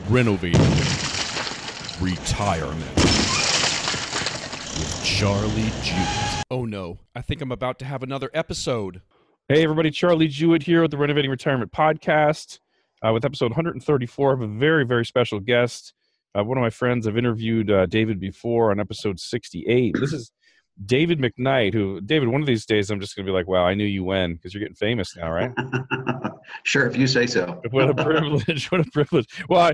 Renovating Retirement with Charlie Jewett. Oh no, I think I'm about to have another episode. Hey everybody, Charlie Jewett here with the Renovating Retirement Podcast with episode 134. I have a very, very special guest. One of my friends, I've interviewed David before on episode 68. This is David McKnight, who, David, one of these days I'm just going to be like, wow, I knew you when, because you're getting famous now, right? Sure, if you say so. What a privilege. What a privilege. Well,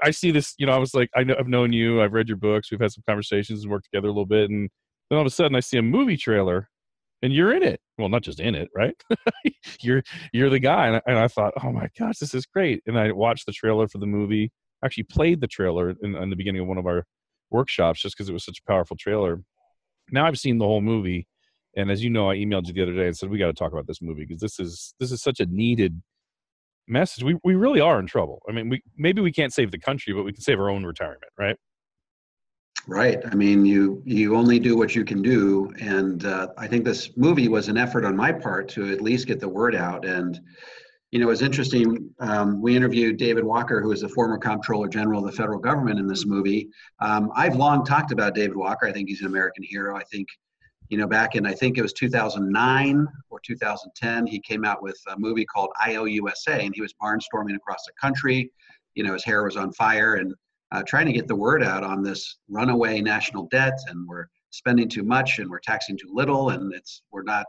I see this, I was like, I've known you, I've read your books, we've had some conversations and worked together a little bit, and then all of a sudden I see a movie trailer and you're in it. Well, not just in it, right? you're the guy. And I thought, oh my gosh, this is great. And I watched the trailer for the movie, actually played the trailer in the beginning of one of our workshops just because it was such a powerful trailer. Now I've seen the whole movie. And as you know, I emailed you the other day and said, we got to talk about this movie because this is such a needed message. We really are in trouble. I mean, maybe we can't save the country, but we can save our own retirement, right? Right. I mean, you only do what you can do. And I think this movie was an effort on my part to at least get the word out. And, it was interesting. We interviewed David Walker, who is the former Comptroller General of the federal government in this movie. I've long talked about David Walker. I think he's an American hero. I think, back in, I think it was 2009 or 2010, he came out with a movie called IOUSA, and he was barnstorming across the country. His hair was on fire and trying to get the word out on this runaway national debt, and we're spending too much and we're taxing too little, and we're not,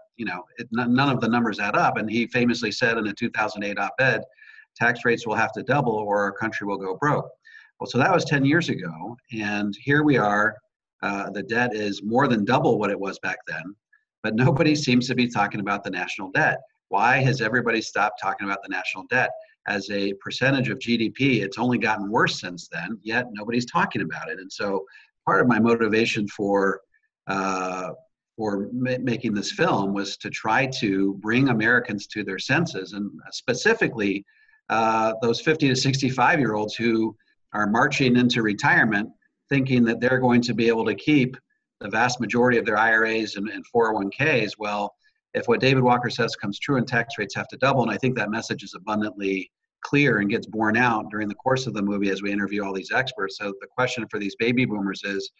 none of the numbers add up. And he famously said in a 2008 op-ed, tax rates will have to double or our country will go broke. Well, so that was 10 years ago, and here we are. The debt is more than double what it was back then, but nobody seems to be talking about the national debt. Why has everybody stopped talking about the national debt? As a percentage of GDP, it's only gotten worse since then, yet nobody's talking about it. And so part of my motivation for making this film was to try to bring Americans to their senses, and specifically those 50 to 65-year-olds who are marching into retirement thinking that they're going to be able to keep the vast majority of their IRAs and 401ks. Well, if what David Walker says comes true and tax rates have to double, and I think that message is abundantly clear and gets borne out during the course of the movie as we interview all these experts. So the question for these baby boomers is,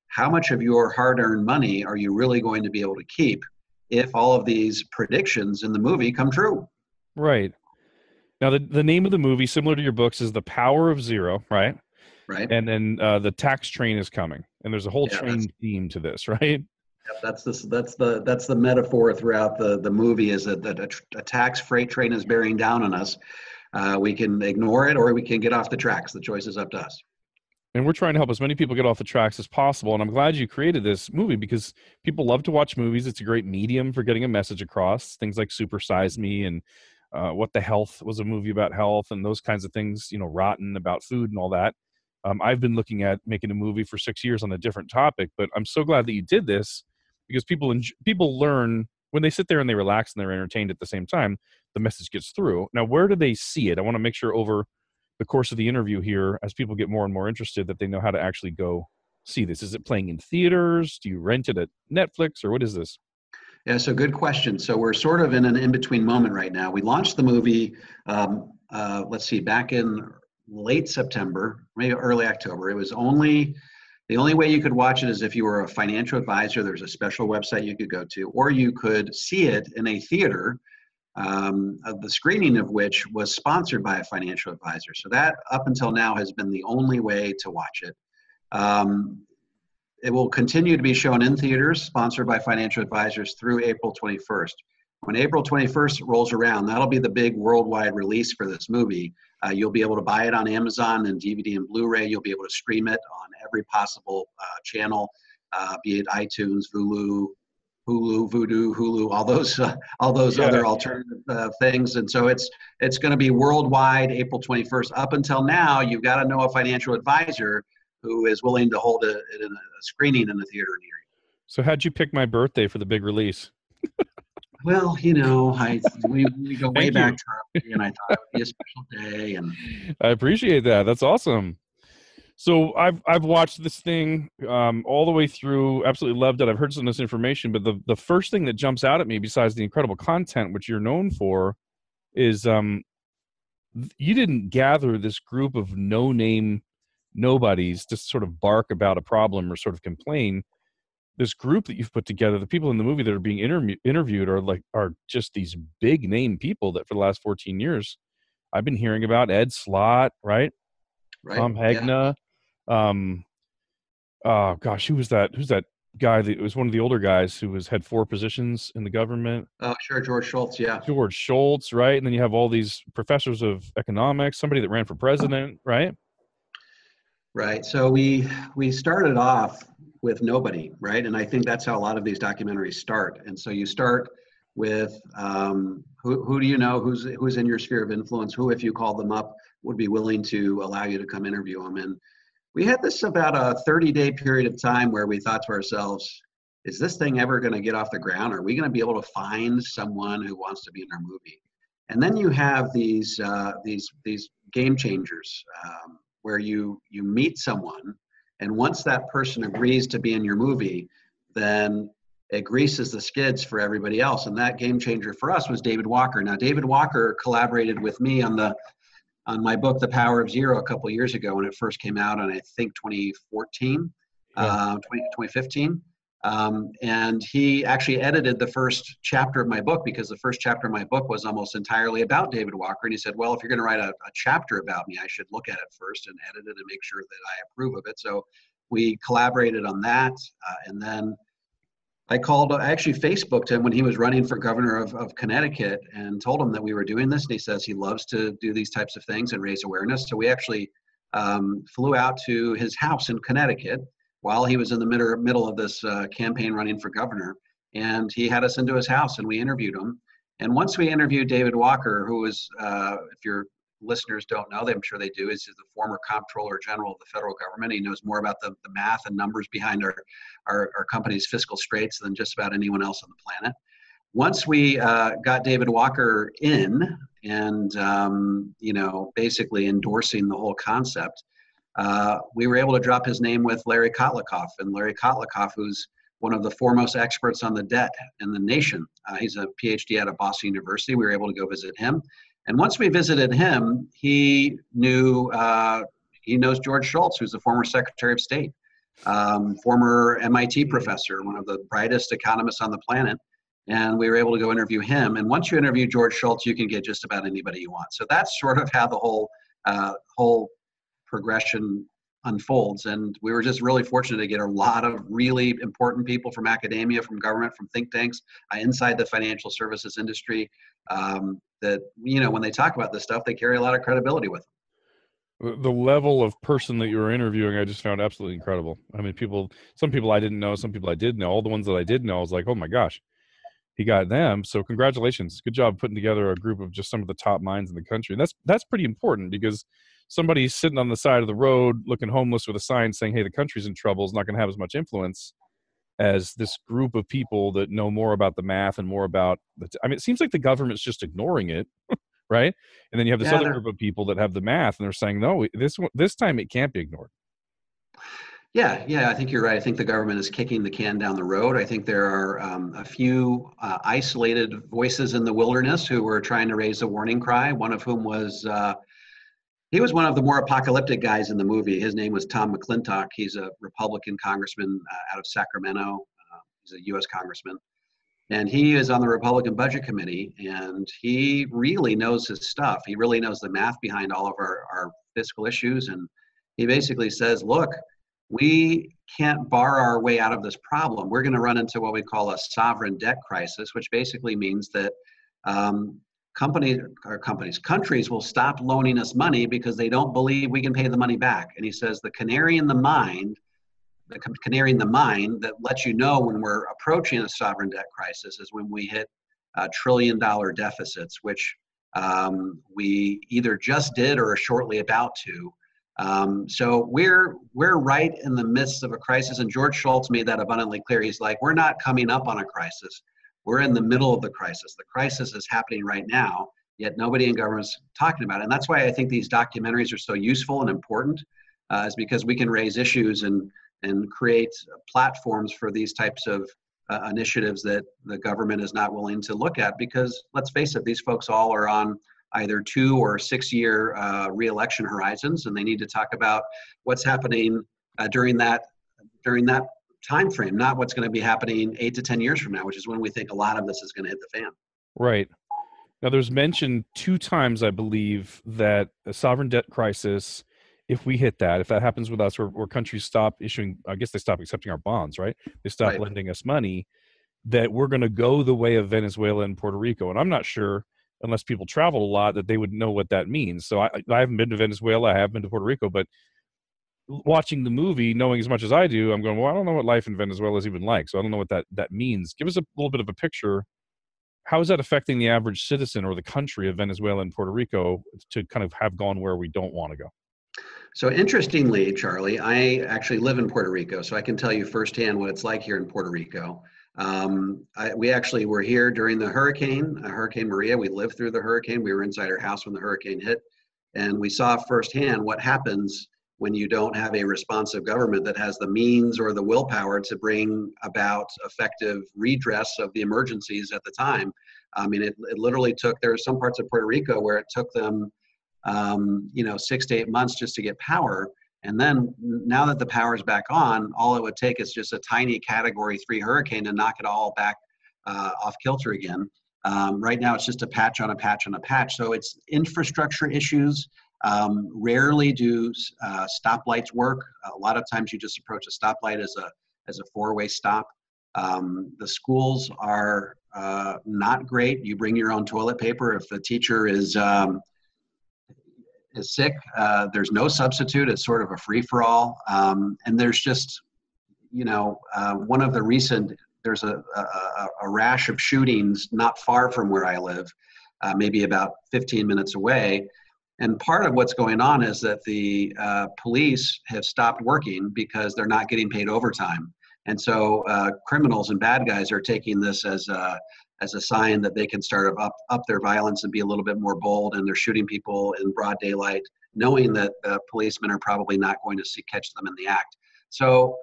how much of your hard-earned money are you really going to be able to keep if all of these predictions in the movie come true? Right. Now, the name of the movie, similar to your books, is The Power of Zero, right? Right. And then the tax train is coming, and there's a whole train theme to this, right? That's the metaphor throughout the movie, is that a tax freight train is bearing down on us. We can ignore it or we can get off the tracks. The choice is up to us. And we're trying to help as many people get off the tracks as possible. And I'm glad you created this movie because people love to watch movies. It's a great medium for getting a message across. Things like Super Size Me and What the Health was a movie about health and those kinds of things, Rotten, about food and all that. I've been looking at making a movie for 6 years on a different topic, but I'm so glad that you did this because people learn when they sit there and they relax and they're entertained at the same time, the message gets through. Now, where do they see it? I want to make sure over the course of the interview here, as people get more and more interested, that they know how to actually go see this. Is it playing in theaters? Do you rent it at Netflix, or what is this? Yeah, so good question. So we're sort of in an in-between moment right now. We launched the movie, back in late September, maybe early October. It was the only way you could watch it is if you were a financial advisor. There's a special website you could go to, or you could see it in a theater, the screening of which was sponsored by a financial advisor. So that up until now has been the only way to watch it. It will continue to be shown in theaters, sponsored by financial advisors, through April 21st. When April 21st rolls around, that'll be the big worldwide release for this movie. You'll be able to buy it on Amazon and DVD and Blu-ray. You'll be able to stream it on every possible channel, be it iTunes, Hulu, Vudu, Hulu, all those other alternative things. And so it's going to be worldwide April 21st. Up until now, you've got to know a financial advisor who is willing to hold it in a screening in the theater near you. So how'd you pick my birthday for the big release? Well, we go way back, Charlie, and I thought it would be a special day. And I appreciate that. That's awesome. So I've watched this thing all the way through. Absolutely loved it. I've heard some of this information, but the first thing that jumps out at me, besides the incredible content which you're known for, is you didn't gather this group of no name nobodies to sort of bark about a problem or sort of complain. This group that you've put together, the people in the movie that are being interviewed are just these big name people that for the last 14 years I've been hearing about. Ed Slott, right? Right. Tom Yeah. Hegna. Um, oh gosh, who's that guy that was one of the older guys who had 4 positions in the government? Oh, sure. George Schultz. Yeah. George Schultz, right? And then you have all these professors of economics, somebody that ran for president, right? Right. So we started off with nobody, right? And I think that's how a lot of these documentaries start. And so you start with who do you know, who's in your sphere of influence, who, if you called them up, would be willing to allow you to come interview them. And we had this about a 30-day period of time where we thought to ourselves, is this thing ever going to get off the ground? Are we going to be able to find someone who wants to be in our movie? And then you have these game changers, where you meet someone, and once that person agrees to be in your movie, then it greases the skids for everybody else. And that game changer for us was David Walker. Now, David Walker collaborated with me on my book, The Power of Zero, a couple of years ago when it first came out in, I think, 2014, Yeah. 2015. And he actually edited the first chapter of my book, because the first chapter of my book was almost entirely about David Walker. And he said, well, if you're going to write a chapter about me, I should look at it first and edit it and make sure that I approve of it. So we collaborated on that. And then I actually Facebooked him when he was running for governor of Connecticut and told him that we were doing this. And he says he loves to do these types of things and raise awareness. So we actually flew out to his house in Connecticut while he was in the middle of this campaign running for governor. And he had us into his house and we interviewed him. And once we interviewed David Walker, who was, if your listeners don't know, I'm sure they do, is the former comptroller general of the federal government. He knows more about the math and numbers behind our company's fiscal straits than just about anyone else on the planet. Once we got David Walker in and, basically endorsing the whole concept, we were able to drop his name with Larry Kotlikoff. And Larry Kotlikoff, who's one of the foremost experts on the debt in the nation. He's a PhD out of Boston University. We were able to go visit him. And once we visited him, he knows George Schultz, who's the former Secretary of State, former MIT professor, one of the brightest economists on the planet. And we were able to go interview him. And once you interview George Schultz, you can get just about anybody you want. So that's sort of how the whole progression unfolds. And we were just really fortunate to get a lot of really important people from academia, from government, from think tanks, inside the financial services industry, that, when they talk about this stuff, they carry a lot of credibility with them. The level of person that you were interviewing, I just found absolutely incredible. I mean, some people I didn't know, some people I did know. All the ones that I did know, I was like, oh my gosh, he got them. So congratulations. Good job putting together a group of just some of the top minds in the country. And that's pretty important, because somebody sitting on the side of the road looking homeless with a sign saying, hey, the country's in trouble, is not going to have as much influence as this group of people that know more about the math and more about it seems like the government's just ignoring it. Right? And then you have this Yeah, other group of people that have the math and they're saying, no, this time it can't be ignored. Yeah, I think you're right. I think the government is kicking the can down the road. I think there are a few isolated voices in the wilderness who were trying to raise a warning cry. One of whom was he was one of the more apocalyptic guys in the movie. His name was Tom McClintock. He's a Republican congressman out of Sacramento. He's a U.S. congressman. And he is on the Republican Budget Committee, and he really knows his stuff. He really knows the math behind all of our fiscal issues. And he basically says, look, we can't bar our way out of this problem. We're going to run into what we call a sovereign debt crisis, which basically means that countries will stop loaning us money because they don't believe we can pay the money back. And he says the canary in the mine that lets you know when we're approaching a sovereign debt crisis is when we hit $1 trillion deficits, which we either just did or are shortly about to. So we're right in the midst of a crisis, and George Schultz made that abundantly clear. He's like, we're not coming up on a crisis. We're in the middle of the crisis. The crisis is happening right now, yet nobody in government's talking about it. And that's why I think these documentaries are so useful and important, is because we can raise issues and create platforms for these types of initiatives that the government is not willing to look at. Because let's face it, these folks all are on either 2 or 6 year reelection horizons, and they need to talk about what's happening during that time frame, not what's going to be happening 8 to 10 years from now, which is when we think a lot of this is going to hit the fan. Right. Now, there's mentioned 2 times, I believe, that a sovereign debt crisis, if we hit that, if that happens with us, where countries stop issuing, I guess they stop accepting our bonds, right? They stop Right. lending us money, that we're going to go the way of Venezuela and Puerto Rico. And I'm not sure, unless people travel a lot, that they would know what that means. So I haven't been to Venezuela, I have been to Puerto Rico, but watching the movie, knowing as much as I do, I'm going, well, I don't know what life in Venezuela is even like. So I don't know what that means. Give us a little bit of a picture. How is that affecting the average citizen or the country of Venezuela and Puerto Rico to kind of have gone where we don't want to go? So interestingly, Charlie, I actually live in Puerto Rico, so I can tell you firsthand what it's like here in Puerto Rico. We actually were here during the Hurricane Maria. We lived through the hurricane. We were inside our house when the hurricane hit, and we saw firsthand what happens when you don't have a responsive government that has the means or the willpower to bring about effective redress of the emergencies at the time. I mean, it literally took, there are some parts of Puerto Rico where it took them 6 to 8 months just to get power. And then now that the power is back on, all it would take is just a tiny Category 3 hurricane to knock it all back off kilter again. Right now, it's just a patch on a patch on a patch. So it's infrastructure issues. Rarely do stoplights work. A lot of times you just approach a stoplight as a four-way stop. The schools are not great. You bring your own toilet paper. If the teacher is sick, there's no substitute. It's sort of a free-for-all. And there's just, one of the recent, there's a rash of shootings not far from where I live, maybe about 15 minutes away. And part of what's going on is that the police have stopped working because they're not getting paid overtime. And so criminals and bad guys are taking this as a sign that they can start up their violence and be a little bit more bold, and they're shooting people in broad daylight, knowing that the policemen are probably not going to catch them in the act. So,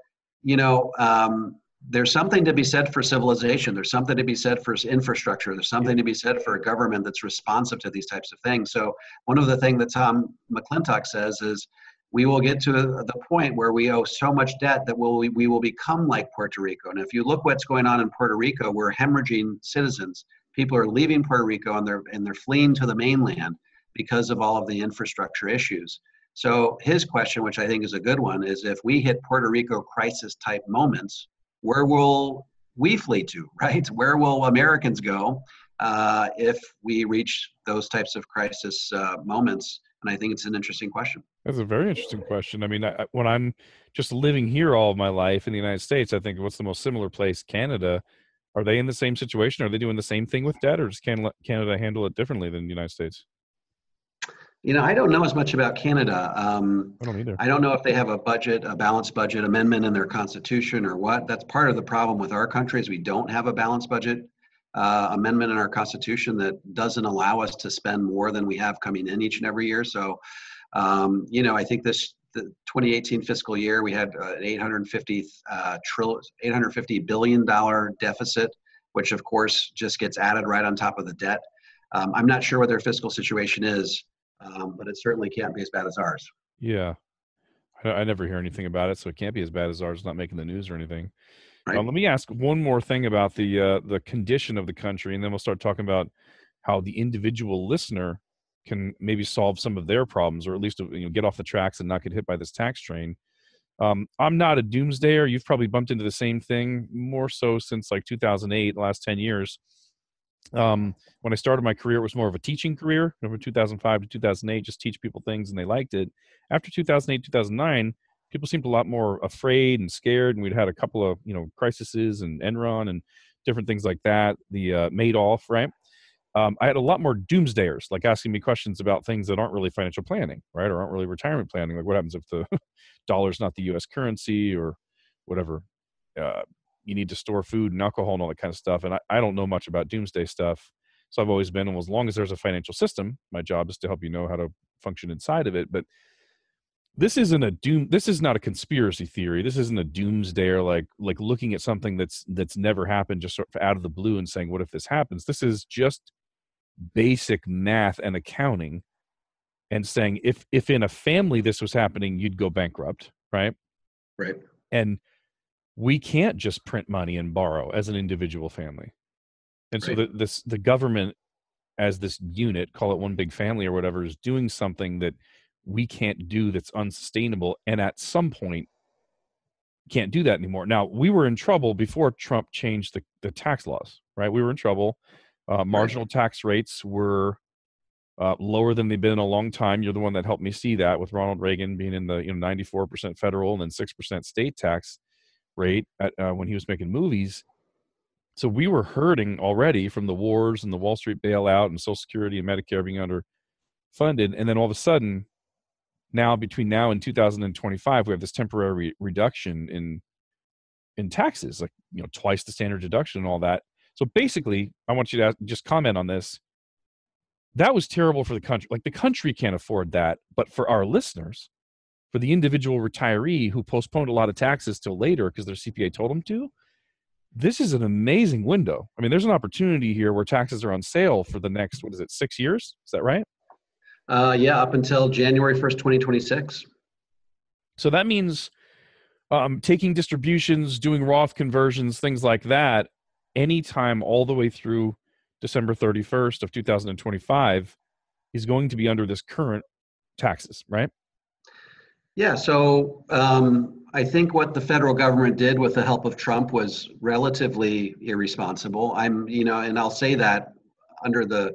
there's something to be said for civilization. There's something to be said for infrastructure. There's something to be said for a government that's responsive to these types of things. So one of the things that Tom McClintock says is, we will get to the point where we owe so much debt that we will become like Puerto Rico. And if you look what's going on in Puerto Rico, we're hemorrhaging citizens. People are leaving Puerto Rico and they're fleeing to the mainland because of all of the infrastructure issues. So his question, which I think is a good one, is if we hit Puerto Rico crisis type moments, where will we flee to, right? Where will Americans go if we reach those types of crisis moments? And I think it's an interesting question. That's a very interesting question. I mean, when I'm just living here all of my life in the United States, I think what's the most similar place? Canada. Are they in the same situation? Are they doing the same thing with debt, or does Canada handle it differently than the United States? I don't know as much about Canada. I don't either. I don't know if they have a balanced budget amendment in their constitution or what. That's part of the problem with our country is we don't have a balanced budget amendment in our constitution that doesn't allow us to spend more than we have coming in each and every year. So, I think the 2018 fiscal year, we had an $850 billion deficit, which of course just gets added right on top of the debt. I'm not sure what their fiscal situation is, but it certainly can't be as bad as ours. Yeah. I never hear anything about it, so it can't be as bad as ours. Not making the news or anything. Right. Let me ask one more thing about the condition of the country, and then we'll start talking about how the individual listener can maybe solve some of their problems, or at least get off the tracks and not get hit by this tax train. I'm not a doomsdayer. You've probably bumped into the same thing, more so since like 2008, the last 10 years. When I started my career, it was more of a teaching career. From 2005 to 2008, just teach people things, and they liked it. After 2008, 2009, people seemed a lot more afraid and scared, and we'd had a couple of crises and Enron and different things like that. The Madoff, right? I had a lot more doomsdayers, like asking me questions about things that aren't really financial planning, right, or aren't really retirement planning. Like, what happens if the dollar's not the U.S. currency, or whatever? You need to store food and alcohol and all that kind of stuff. And I don't know much about doomsday stuff. So I've always been, and as long as there's a financial system, my job is to help you know how to function inside of it. But this is not a conspiracy theory. This isn't a doomsday, like looking at something that's never happened just sort of out of the blue and saying, what if this happens? This is just basic math and accounting and saying if in a family this was happening, you'd go bankrupt, right? Right. And we can't just print money and borrow as an individual family. And so Right. the government as this unit, call it one big family or whatever, is doing something that we can't do, that's unsustainable, and at some point can't do that anymore. Now, we were in trouble before Trump changed the tax laws, right? We were in trouble. Right. Marginal tax rates were lower than they've been in a long time. You're the one that helped me see that, with Ronald Reagan being in the 94% federal and then 6% state tax rate when he was making movies. So we were hurting already from the wars and the Wall Street bailout and Social Security and Medicare being underfunded. And then all of a sudden, now between now and 2025, we have this temporary reduction in taxes, like twice the standard deduction and all that. So basically, I want you to just comment on this. That was terrible for the country. Like, the country can't afford that, but for our listeners, for the individual retiree who postponed a lot of taxes till later because their CPA told them to, this is an amazing window. I mean, there's an opportunity here where taxes are on sale for the next, 6 years? Is that right? Yeah, up until January 1st, 2026. So that means taking distributions, doing Roth conversions, things like that, anytime all the way through December 31st of 2025 is going to be under this current taxes, right? Yeah, so I think what the federal government did with the help of Trump was relatively irresponsible. And I'll say that under the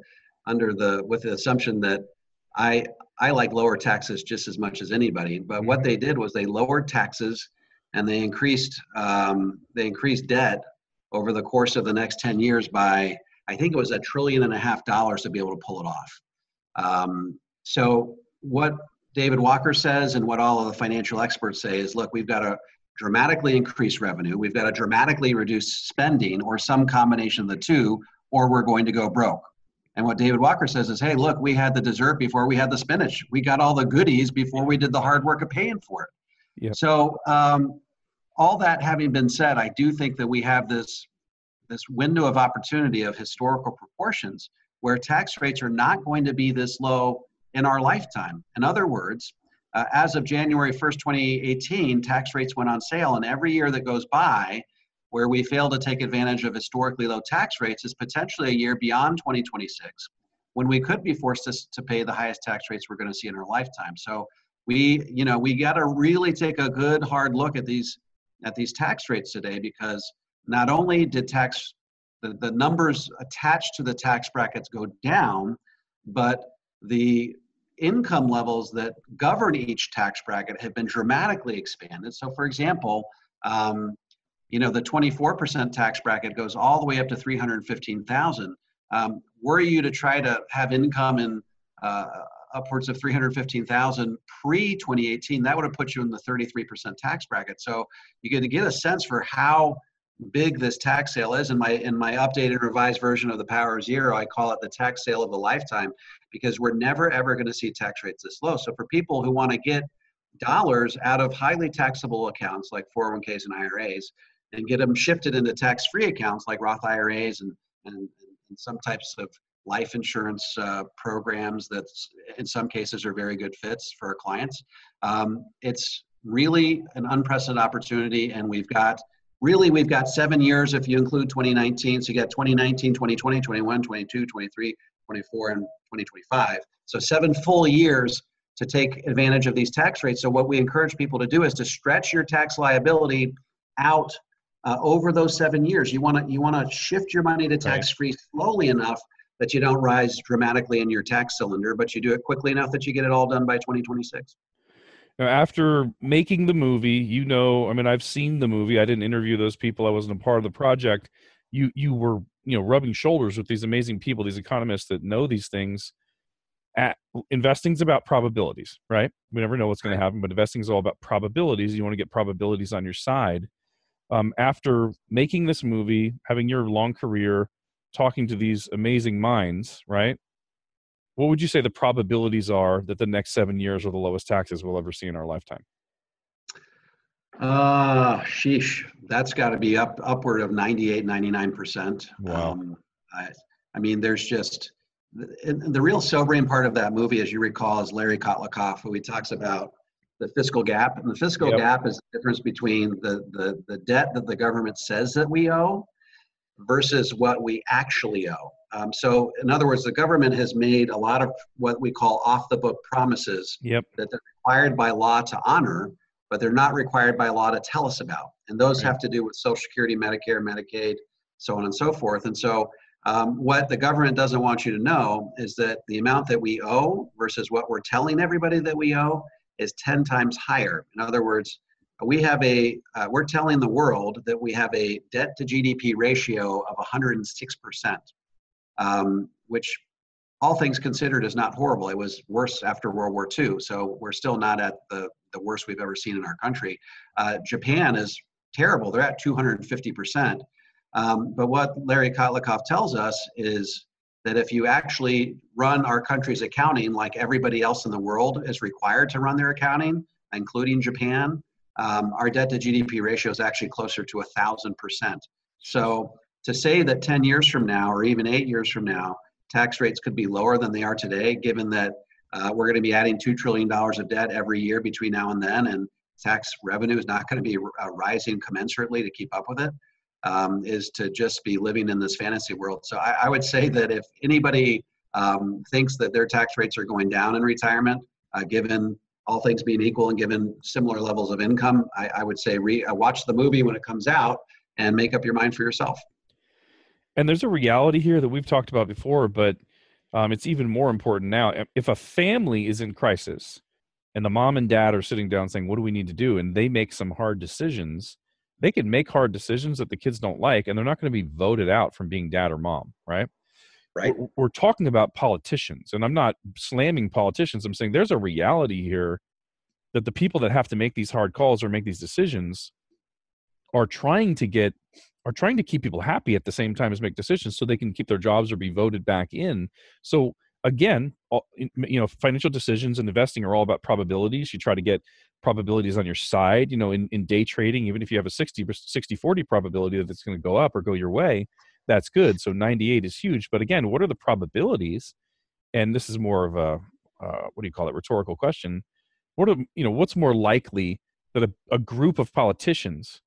with the assumption that I I like lower taxes just as much as anybody. But what they did was they lowered taxes and they increased debt over the course of the next 10 years by, I think it was $1.5 trillion to be able to pull it off. So what David Walker says and what all of the financial experts say is, look, we've got to dramatically increase revenue. We've got to dramatically reduce spending, or some combination of the two, or we're going to go broke. And what David Walker says is, hey, look, we had the dessert before we had the spinach. We got all the goodies before we did the hard work of paying for it. Yep. So all that having been said, I do think that we have this window of opportunity of historical proportions where tax rates are not going to be this low in our lifetime. In other words, as of January 1st, 2018, tax rates went on sale, and every year that goes by where we fail to take advantage of historically low tax rates is potentially a year beyond 2026 when we could be forced to pay the highest tax rates we're going to see in our lifetime. So we got to really take a good hard look at these tax rates today, because not only did the numbers attached to the tax brackets go down, but the income levels that govern each tax bracket have been dramatically expanded. So for example, the 24% tax bracket goes all the way up to $315,000. Were you to try to have income in upwards of $315,000 pre-2018, that would have put you in the 33% tax bracket. So you get to get a sense for how big this tax sale is. In my updated revised version of the Power of Zero, I call it the tax sale of a lifetime, because we're never ever going to see tax rates this low. So for people who want to get dollars out of highly taxable accounts like 401ks and IRAs and get them shifted into tax-free accounts like Roth IRAs and some types of life insurance programs that in some cases are very good fits for our clients, it's really an unprecedented opportunity. And we've got 7 years if you include 2019. So you got 2019, 2020, 21, 22, 23, 24, and 2025. So 7 full years to take advantage of these tax rates. So what we encourage people to do is to stretch your tax liability out over those 7 years. You want to shift your money to tax-free slowly enough that you don't rise dramatically in your tax cylinder, but you do it quickly enough that you get it all done by 2026. Now, after making the movie, I mean, I've seen the movie. I didn't interview those people. I wasn't a part of the project. You were, rubbing shoulders with these amazing people, these economists that know these things. Investing's about probabilities, right? We never know what's going to happen, but investing is all about probabilities. You want to get probabilities on your side. After making this movie, having your long career, talking to these amazing minds, right? What would you say the probabilities are that the next 7 years are the lowest taxes we'll ever see in our lifetime? Sheesh, that's got to be upward of 98, 99%. Wow. I mean, there's just, the real sobering part of that movie, as you recall, is Larry Kotlikoff, who he talks about the fiscal gap. And the fiscal Yep. gap is the difference between the debt that the government says that we owe versus what we actually owe. So, in other words, the government has made a lot of what we call off the book promises Yep. that they're required by law to honor, but they're not required by law to tell us about. And those Right. have to do with Social Security, Medicare, Medicaid, so on and so forth. And so, what the government doesn't want you to know is that the amount that we owe versus what we're telling everybody that we owe is 10 times higher. In other words, we're telling the world that we have a debt to GDP ratio of 106%, which all things considered is not horrible. It was worse after World War II. So we're still not at the worst we've ever seen in our country. Japan is terrible. They're at 250%. But what Larry Kotlikoff tells us is that if you actually run our country's accounting like everybody else in the world is required to run their accounting, including Japan, our debt to GDP ratio is actually closer to 1,000%. So to say that 10 years from now, or even 8 years from now, tax rates could be lower than they are today, given that we're going to be adding $2 trillion of debt every year between now and then, and tax revenue is not going to be rising commensurately to keep up with it, is to just be living in this fantasy world. So I would say that if anybody thinks that their tax rates are going down in retirement, given all things being equal and given similar levels of income, I would say watch the movie when it comes out and make up your mind for yourself. And there's a reality here that we've talked about before, but it's even more important now. If a family is in crisis and the mom and dad are sitting down saying, what do we need to do? And they make some hard decisions, they can make hard decisions that the kids don't like, and they're not going to be voted out from being dad or mom, right? Right. We're talking about politicians, and I'm not slamming politicians. I'm saying there's a reality here that the people that have to make these hard calls or make these decisions are trying to keep people happy at the same time as make decisions so they can keep their jobs or be voted back in. So again, financial decisions and investing are all about probabilities. You try to get probabilities on your side. In day trading, even if you have a 60-40 probability that it's going to go up or go your way, that's good. So 98 is huge. But again, what are the probabilities? And this is more of a rhetorical question. What's more likely that a group of politicians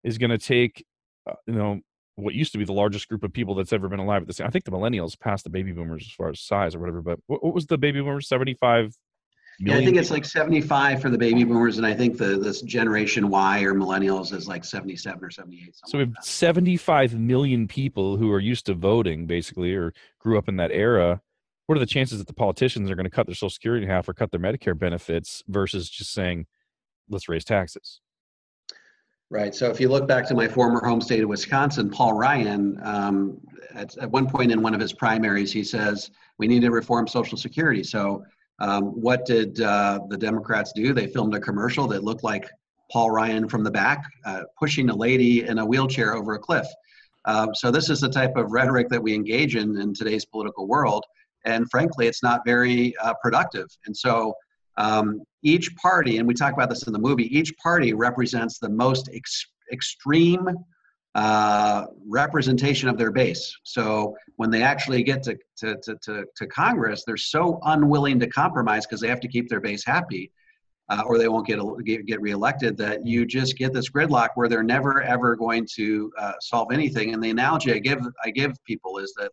is going to take, what used to be the largest group of people that's ever been alive at the same. I think the millennials passed the baby boomers as far as size or whatever. But what was the baby boomers? 75 Yeah, I million think it's people? like 75 for the baby boomers, and I think this generation Y or millennials is like 77 or 78, So something we like have that. 75 million people who are used to voting, basically, or grew up in that era. What are the chances that the politicians are going to cut their Social Security in half or cut their Medicare benefits versus just saying, let's raise taxes? Right. So if you look back to my former home state of Wisconsin, Paul Ryan, at one point in one of his primaries, he says, we need to reform Social Security. So what did the Democrats do? They filmed a commercial that looked like Paul Ryan from the back, pushing a lady in a wheelchair over a cliff. So this is the type of rhetoric that we engage in today's political world. And frankly, it's not very productive. And so each party, and we talk about this in the movie, each party represents the most extreme representation of their base. So when they actually get to Congress, they're so unwilling to compromise because they have to keep their base happy, or they won't get reelected, that you just get this gridlock where they're never ever going to solve anything. And the analogy I give people is that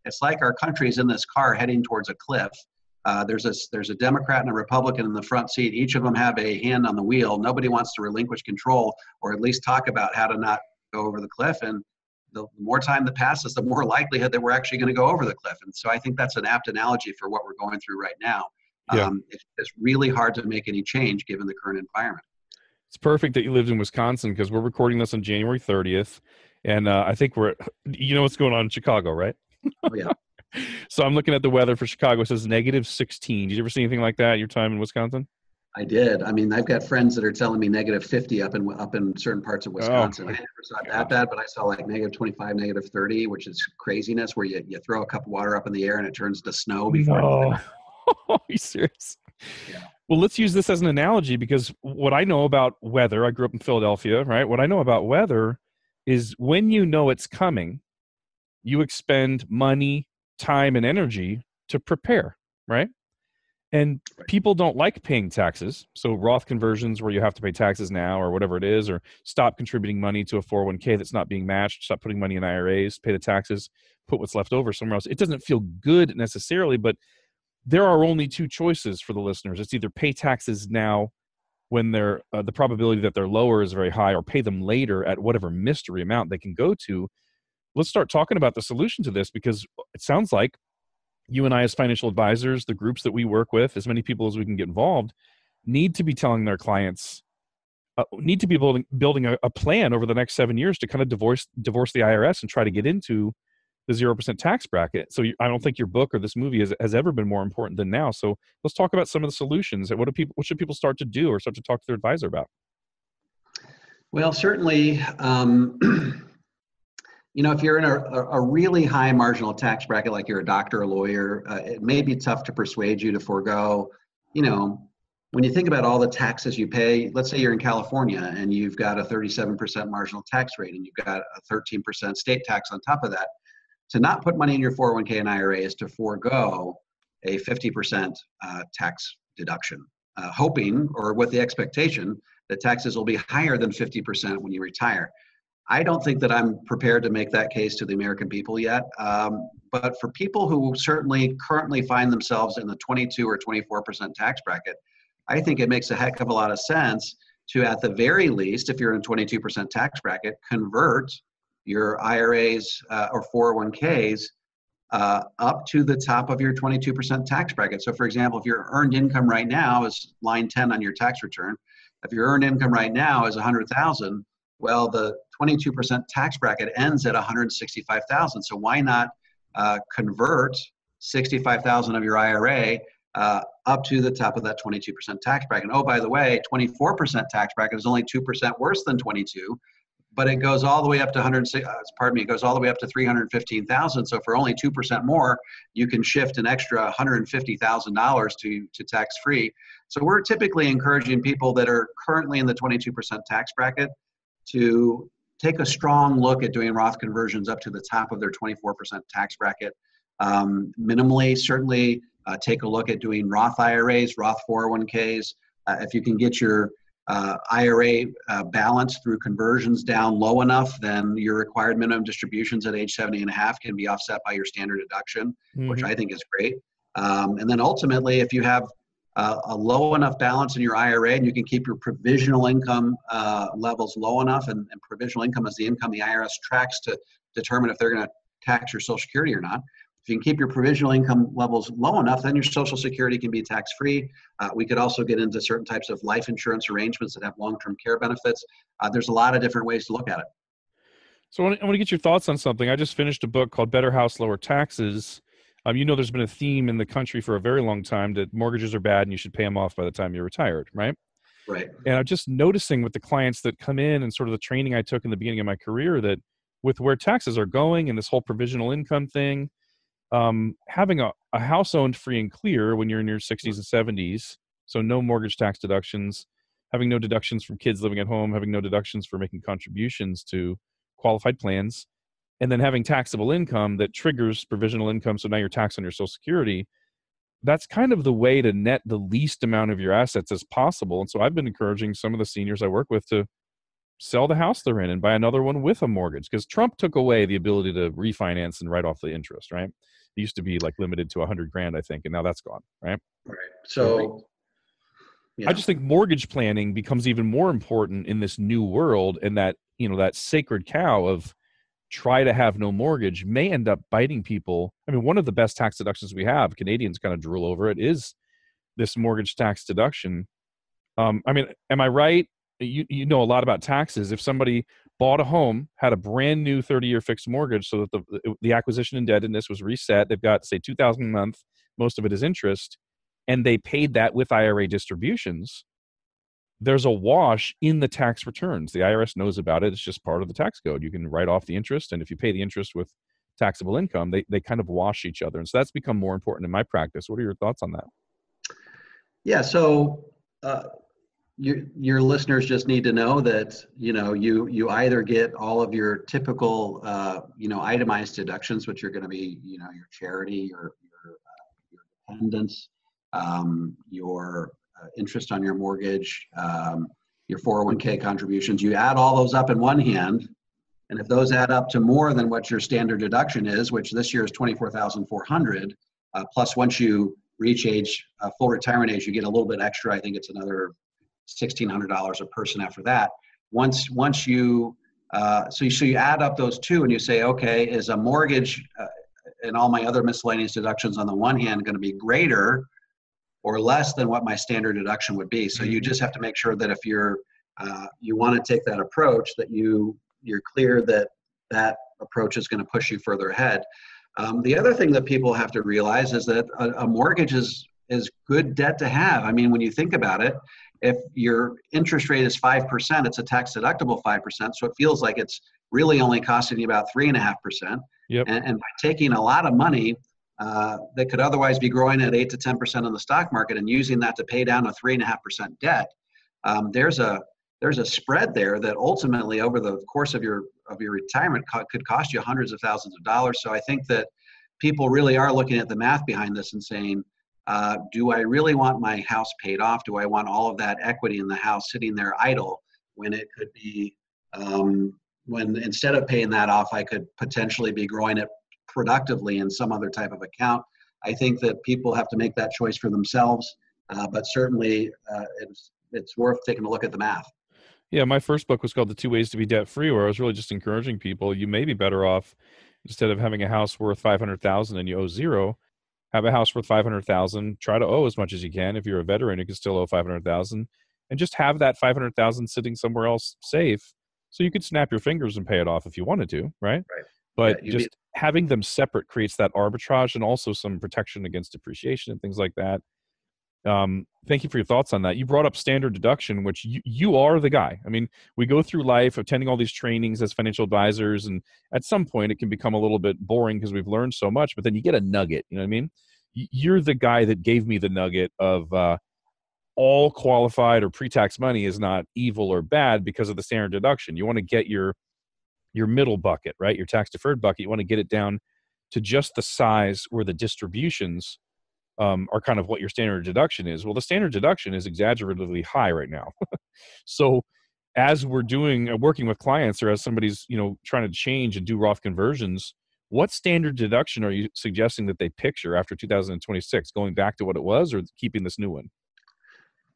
it's like our country is in this car heading towards a cliff. There's a Democrat and a Republican in the front seat. Each of them have a hand on the wheel. Nobody wants to relinquish control, or at least talk about how to not go over the cliff. And the more time that passes, the more likelihood that we're actually going to go over the cliff. And so I think that's an apt analogy for what we're going through right now. Yeah. It's really hard to make any change given the current environment. It's perfect that you lived in Wisconsin because we're recording this on January 30th. And I think what's going on in Chicago, right? Oh, yeah. So I'm looking at the weather for Chicago. It says -16. Did you ever see anything like that in your time in Wisconsin? I did. I mean, I've got friends that are telling me -50 up in certain parts of Oh, Wisconsin. I my never saw it that gosh. bad, but I saw like -25, -30, which is craziness, where you throw a cup of water up in the air and it turns to snow before it No. Are you serious? yeah. Well, let's use this as an analogy because what I know about weather, I grew up in Philadelphia, right? What I know about weather is when you know it's coming, you expend money, time and energy to prepare, right? And people don't like paying taxes. So Roth conversions where you have to pay taxes now or whatever it is, or stop contributing money to a 401k that's not being matched, stop putting money in IRAs, pay the taxes, put what's left over somewhere else. It doesn't feel good necessarily, but there are only two choices for the listeners. It's either pay taxes now when they're the probability that they're lower is very high, or pay them later at whatever mystery amount they can go to. Let's start talking about the solution to this, because it sounds like you and I, as financial advisors, the groups that we work with, as many people as we can get involved, need to be telling their clients, need to be building a plan over the next 7 years to kind of divorce the IRS and try to get into the 0% tax bracket. So I don't think your book or this movie has ever been more important than now. So let's talk about some of the solutions. What should people start to do or start to talk to their advisor about? Well, certainly, if you're in a really high marginal tax bracket, like you're a doctor or lawyer, it may be tough to persuade you to forego, when you think about all the taxes you pay. Let's say you're in California and you've got a 37% marginal tax rate and you've got a 13% state tax on top of that. To not put money in your 401k and IRA is to forego a 50% tax deduction, hoping or with the expectation that taxes will be higher than 50% when you retire. I don't think that I'm prepared to make that case to the American people yet. But for people who certainly currently find themselves in the 22 or 24% tax bracket, I think it makes a heck of a lot of sense to, at the very least, if you're in a 22% tax bracket, convert your IRAs or 401ks up to the top of your 22% tax bracket. So for example, if your earned income right now is line 10 on your tax return, if your earned income right now is 100,000, well, the 22% tax bracket ends at 165,000. So why not convert 65,000 of your IRA up to the top of that 22% tax bracket? Oh, by the way, 24% tax bracket is only 2% worse than 22, but it goes all the way up to it goes all the way up to 315,000. So for only 2% more, you can shift an extra $150,000 to tax free. So we're typically encouraging people that are currently in the 22% tax bracket to take a strong look at doing Roth conversions up to the top of their 24% tax bracket. Minimally, certainly take a look at doing Roth IRAs, Roth 401ks. If you can get your IRA balance through conversions down low enough, then your required minimum distributions at age 70 and a half can be offset by your standard deduction, which I think is great. And then ultimately, if you have a low enough balance in your IRA and you can keep your provisional income levels low enough, and provisional income is the income the IRS tracks to determine if they're going to tax your Social Security or not. If you can keep your provisional income levels low enough, then your Social Security can be tax-free. We could also get into certain types of life insurance arrangements that have long-term care benefits. There's a lot of different ways to look at it. So I want to get your thoughts on something. I just finished a book called Better House, Lower Taxes. There's been a theme in the country for a very long time that mortgages are bad and you should pay them off by the time you're retired, right? Right. And I'm just noticing with the clients that come in and sort of the training I took in the beginning of my career that with where taxes are going and this whole provisional income thing, having a house owned free and clear when you're in your 60s and 70s, so no mortgage tax deductions, having no deductions from kids living at home, having no deductions for making contributions to qualified plans, and then having taxable income that triggers provisional income, so now you're taxed on your Social Security. That's kind of the way to net the least amount of your assets as possible. And so I've been encouraging some of the seniors I work with to sell the house they're in and buy another one with a mortgage, because Trump took away the ability to refinance and write off the interest, right? It used to be like limited to 100 grand, I think, and now that's gone, right? Right. So I just think mortgage planning becomes even more important in this new world, and that, that sacred cow of try to have no mortgage may end up biting people. I mean, one of the best tax deductions we have, Canadians kind of drool over it, is this mortgage tax deduction. Am I right? You know a lot about taxes. If somebody bought a home, had a brand new 30-year fixed mortgage so that the acquisition indebtedness was reset, they've got, say, $2,000 a month, most of it is interest, and they paid that with IRA distributions, there's a wash in the tax returns. The IRS knows about it. It's just part of the tax code. You can write off the interest, and if you pay the interest with taxable income, they kind of wash each other. And so that's become more important in my practice. What are your thoughts on that? Yeah, so your listeners just need to know that, you either get all of your typical, itemized deductions, which are going to be, your charity, your dependents, your interest on your mortgage, your 401k contributions. You add all those up in one hand, and if those add up to more than what your standard deduction is, which this year is 24,400, plus once you reach full retirement age, you get a little bit extra. I think it's another $1,600 a person after that. Once you so you add up those two and you say, okay, is a mortgage and all my other miscellaneous deductions on the one hand going to be greater or less than what my standard deduction would be? So you just have to make sure that if you want to take that approach, that you're clear that that approach is going to push you further ahead. The other thing that people have to realize is that a mortgage is good debt to have. I mean, when you think about it, if your interest rate is 5%, it's a tax deductible 5%. So it feels like it's really only costing you about 3.5%. Yep. And by taking a lot of money that could otherwise be growing at 8 to 10% in the stock market and using that to pay down a 3.5% debt, there's a spread there that ultimately over the course of your retirement could cost you hundreds of thousands of dollars. So I think that people really are looking at the math behind this and saying, do I really want my house paid off? Do I want all of that equity in the house sitting there idle when it could be, when instead of paying that off, I could potentially be growing it productively in some other type of account? I think that people have to make that choice for themselves, but certainly it's worth taking a look at the math. Yeah, my first book was called The 2 Ways to Be Debt Free, where I was really just encouraging people, you may be better off, instead of having a house worth 500,000 and you owe zero, have a house worth 500,000, try to owe as much as you can. If you're a veteran, you can still owe 500,000, and just have that 500,000 sitting somewhere else safe, so you could snap your fingers and pay it off if you wanted to, right? Right. But Yeah, just having them separate creates that arbitrage and also some protection against depreciation and things like that. Thank you for your thoughts on that. You brought up standard deduction, which you are the guy. I mean, we go through life attending all these trainings as financial advisors, and at some point it can become a little bit boring because we've learned so much, but then you get a nugget, you know what I mean? You're the guy that gave me the nugget of all qualified or pre-tax money is not evil or bad because of the standard deduction. You want to get your middle bucket, right? Your tax deferred bucket. You want to get it down to just the size where the distributions are kind of what your standard deduction is. Well, the standard deduction is exaggeratively high right now. So as we're working with clients, or as somebody's, trying to change and do Roth conversions, what standard deduction are you suggesting that they picture after 2026, going back to what it was or keeping this new one?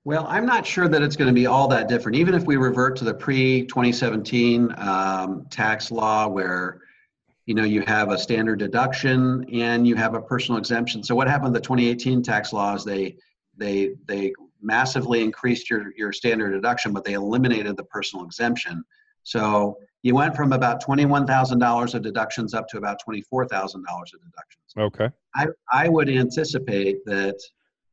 Well, I'm not sure that it's going to be all that different. Even if we revert to the pre-2017 tax law where, you have a standard deduction and you have a personal exemption. So what happened in the 2018 tax laws, they massively increased your standard deduction, but they eliminated the personal exemption. So you went from about $21,000 of deductions up to about $24,000 of deductions. Okay. I would anticipate that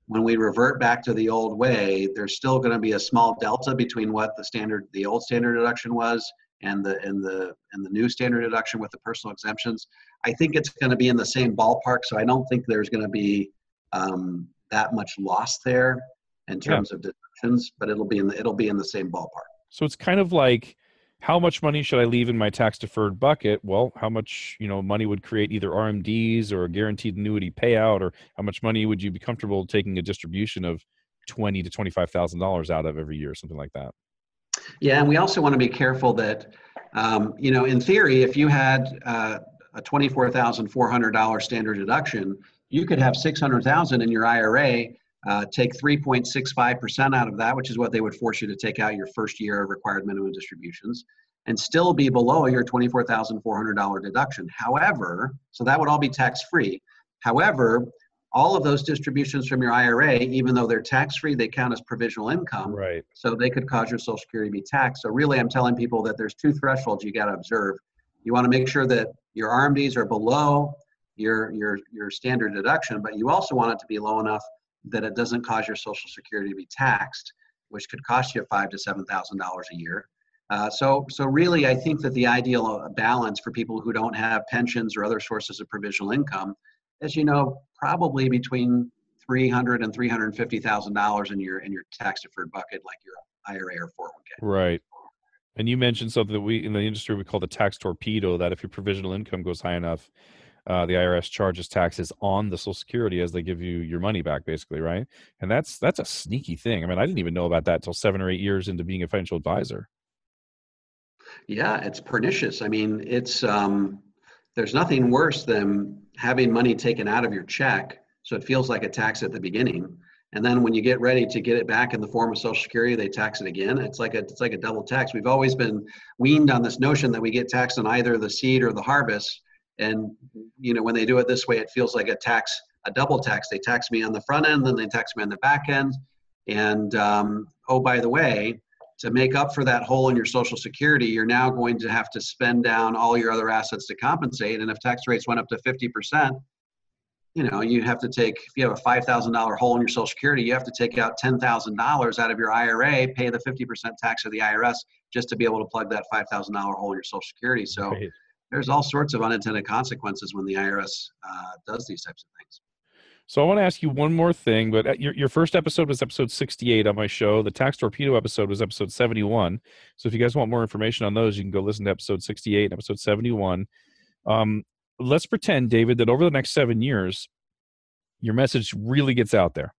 when we revert back to the old way, there's still going to be a small delta between what the old standard deduction was and the new standard deduction with the personal exemptions. I think it's going to be in the same ballpark, so I don't think there's going to be that much loss there in terms of deductions, but it'll be in the same ballpark. So it's kind of like, how much money should I leave in my tax deferred bucket? Well, how much money would create either RMDs or a guaranteed annuity payout, or how much money would you be comfortable taking a distribution of $20,000 to $25,000 out of every year, something like that? Yeah, and we also want to be careful that, in theory, if you had a $24,400 standard deduction, you could have $600,000 in your IRA, take 3.65% out of that, which is what they would force you to take out your first year of required minimum distributions, and still be below your $24,400 deduction. However, so that would all be tax-free. However, all of those distributions from your IRA, even though they're tax-free, they count as provisional income. Right. So they could cause your Social Security to be taxed. So really, I'm telling people that there's two thresholds you got to observe. You want to make sure that your RMDs are below your standard deduction, but you also want it to be low enough that it doesn't cause your Social Security to be taxed, which could cost you $5,000 to $7,000 a year. So really, I think that the ideal balance for people who don't have pensions or other sources of provisional income is, probably between $300,000 and $350,000 in your tax deferred bucket, like your IRA or 401k. Right. And you mentioned something that we in the industry we call the tax torpedo, that if your provisional income goes high enough, the IRS charges taxes on the Social Security as they give you your money back, basically, right? And that's a sneaky thing. I mean, I didn't even know about that until 7 or 8 years into being a financial advisor. Yeah, it's pernicious. I mean, it's there's nothing worse than having money taken out of your check, so it feels like a tax at the beginning, and then when you get ready to get it back in the form of Social Security, they tax it again. It's like a double tax. We've always been weaned on this notion that we get taxed on either the seed or the harvest, and when they do it this way, it feels like a double tax. They tax me on the front end, then they tax me on the back end, and oh, by the way, to make up for that hole in your Social Security, you're now going to have to spend down all your other assets to compensate. And if tax rates went up to 50%, you have to take, if you have a $5,000 hole in your Social Security, you have to take out $10,000 out of your IRA, pay the 50% tax of the IRS just to be able to plug that $5,000 hole in your Social Security. So Right. there's all sorts of unintended consequences when the IRS does these types of things. So I want to ask you one more thing, but your first episode was episode 68 on my show. The Tax Torpedo episode was episode 71. So if you guys want more information on those, you can go listen to episode 68 and episode 71. Let's pretend, David, that over the next 7 years, your message really gets out there.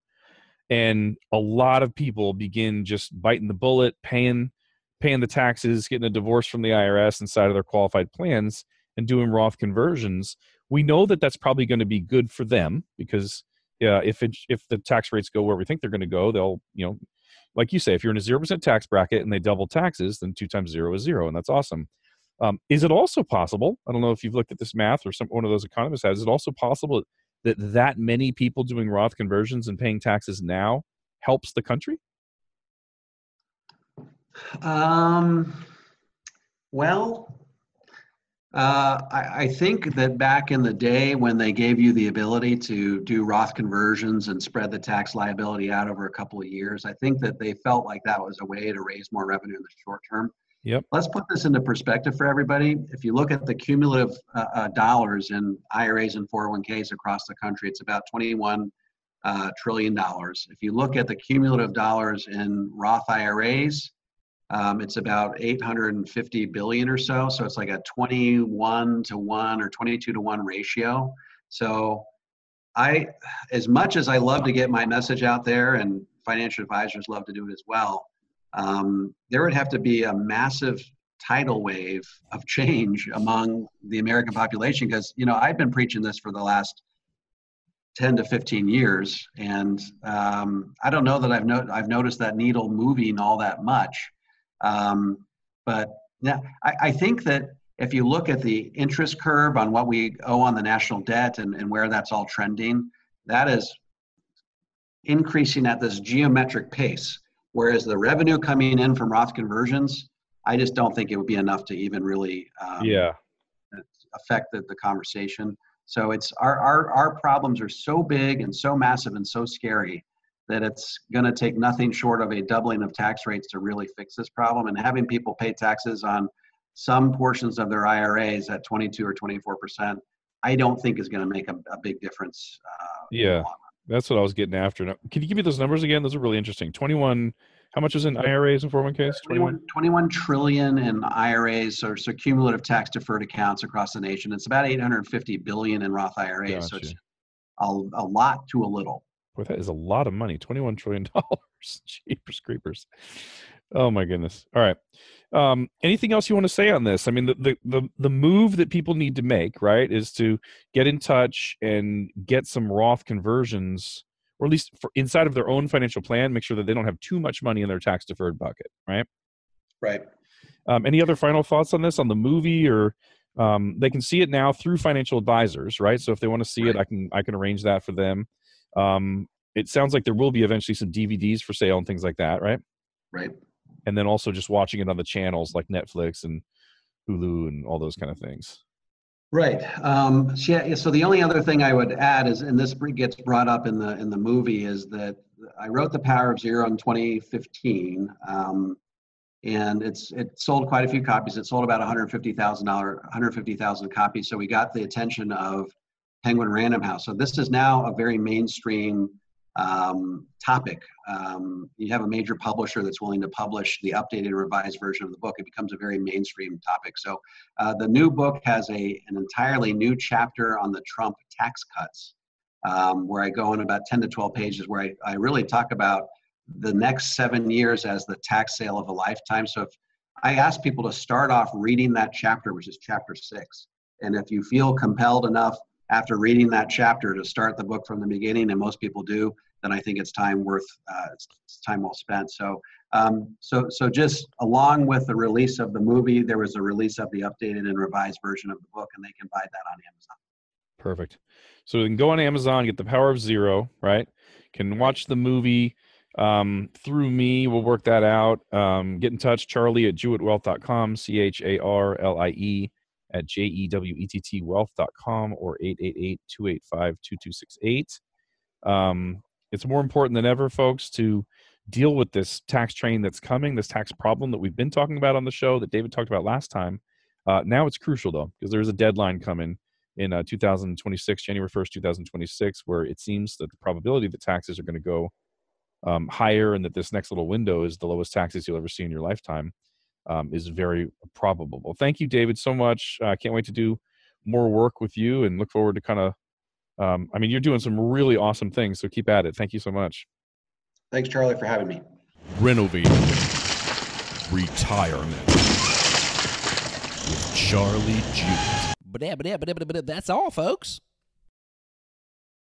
And a lot of people begin just biting the bullet, paying the taxes, getting a divorce from the IRS inside of their qualified plans, and doing Roth conversions. We know that that's probably going to be good for them because if the tax rates go where we think they're going to go, they'll, like you say, if you're in a 0% tax bracket and they double taxes, then 2 times 0 is 0, and that's awesome. Is it also possible, I don't know if you've looked at this math or one of those economists has, is it also possible that many people doing Roth conversions and paying taxes now helps the country? Well, I think that back in the day when they gave you the ability to do Roth conversions and spread the tax liability out over a couple of years, I think that they felt like that was a way to raise more revenue in the short term. Yep. Let's put this into perspective for everybody. If you look at the cumulative dollars in IRAs and 401ks across the country, it's about $21 trillion. If you look at the cumulative dollars in Roth IRAs, it's about 850 billion or so. So it's like a 21 to 1 or 22 to 1 ratio. So as much as I love to get my message out there, and financial advisors love to do it as well, there would have to be a massive tidal wave of change among the American population. Because, I've been preaching this for the last 10 to 15 years. And I don't know that I've noticed that needle moving all that much. But yeah, I think that if you look at the interest curve on what we owe on the national debt and where that's all trending, that is increasing at this geometric pace. Whereas the revenue coming in from Roth conversions, I just don't think it would be enough to even really affect the conversation. So it's our problems are so big and so massive and so scary that it's going to take nothing short of a doubling of tax rates to really fix this problem. And having people pay taxes on some portions of their IRAs at 22 or 24%, I don't think is going to make a big difference. Yeah, that's what I was getting after. Now, can you give me those numbers again? Those are really interesting. 21, how much is in IRAs and 401ks? 21 trillion in IRAs, so cumulative tax deferred accounts across the nation. It's about 850 billion in Roth IRAs. Gotcha. So it's a lot to a little. Boy, that is a lot of money. $21 trillion. Jeepers creepers. Oh my goodness. All right. Anything else you want to say on this? I mean, the move that people need to make, right, is to get in touch and get some Roth conversions, or at least for inside of their own financial plan, make sure that they don't have too much money in their tax deferred bucket, right? Right. Any other final thoughts on this, on the movie, or they can see it now through financial advisors, right? So if they want to see it, I can arrange that for them. It sounds like there will be eventually some DVDs for sale and things like that, right? Right. And then also just watching it on the channels like Netflix and Hulu and all those kind of things. Right. So the only other thing I would add is, and this gets brought up in the movie, is that I wrote The Power of Zero in 2015, and it sold quite a few copies. It sold about 150,000 copies. So we got the attention of Penguin Random House. So this is now a very mainstream topic. You have a major publisher that's willing to publish the updated and revised version of the book, it becomes a very mainstream topic. So the new book has an entirely new chapter on the Trump tax cuts, where I go in about 10 to 12 pages where I really talk about the next 7 years as the tax sale of a lifetime. So if I ask people to start off reading that chapter, which is chapter 6, and if you feel compelled enough after reading that chapter to start the book from the beginning, and most people do, then I think it's time it's time well spent. So, so just along with the release of the movie, there was a release of the updated and revised version of the book, and they can buy that on Amazon. Perfect. So you can go on Amazon, get The Power of Zero, right? Can watch the movie through me. We'll work that out. Get in touch, Charlie at jewettwealth.com, CHARLIE at JEWETT wealth.com, or 888-285-2268. It's more important than ever, folks, to deal with this tax train that's coming, this tax problem that we've been talking about on the show that David talked about last time. Now it's crucial, though, because there's a deadline coming in 2026, January 1st, 2026, where it seems that the probability that taxes are going to go higher, and that this next little window is the lowest taxes you'll ever see in your lifetime, is very probable. Well, thank you, David, so much. I can't wait to do more work with you and look forward to kind of, I mean, you're doing some really awesome things, so keep at it. Thank you so much. Thanks, Charlie, for having me. Renovating Retirement with Charlie Jewett. But that's all, folks.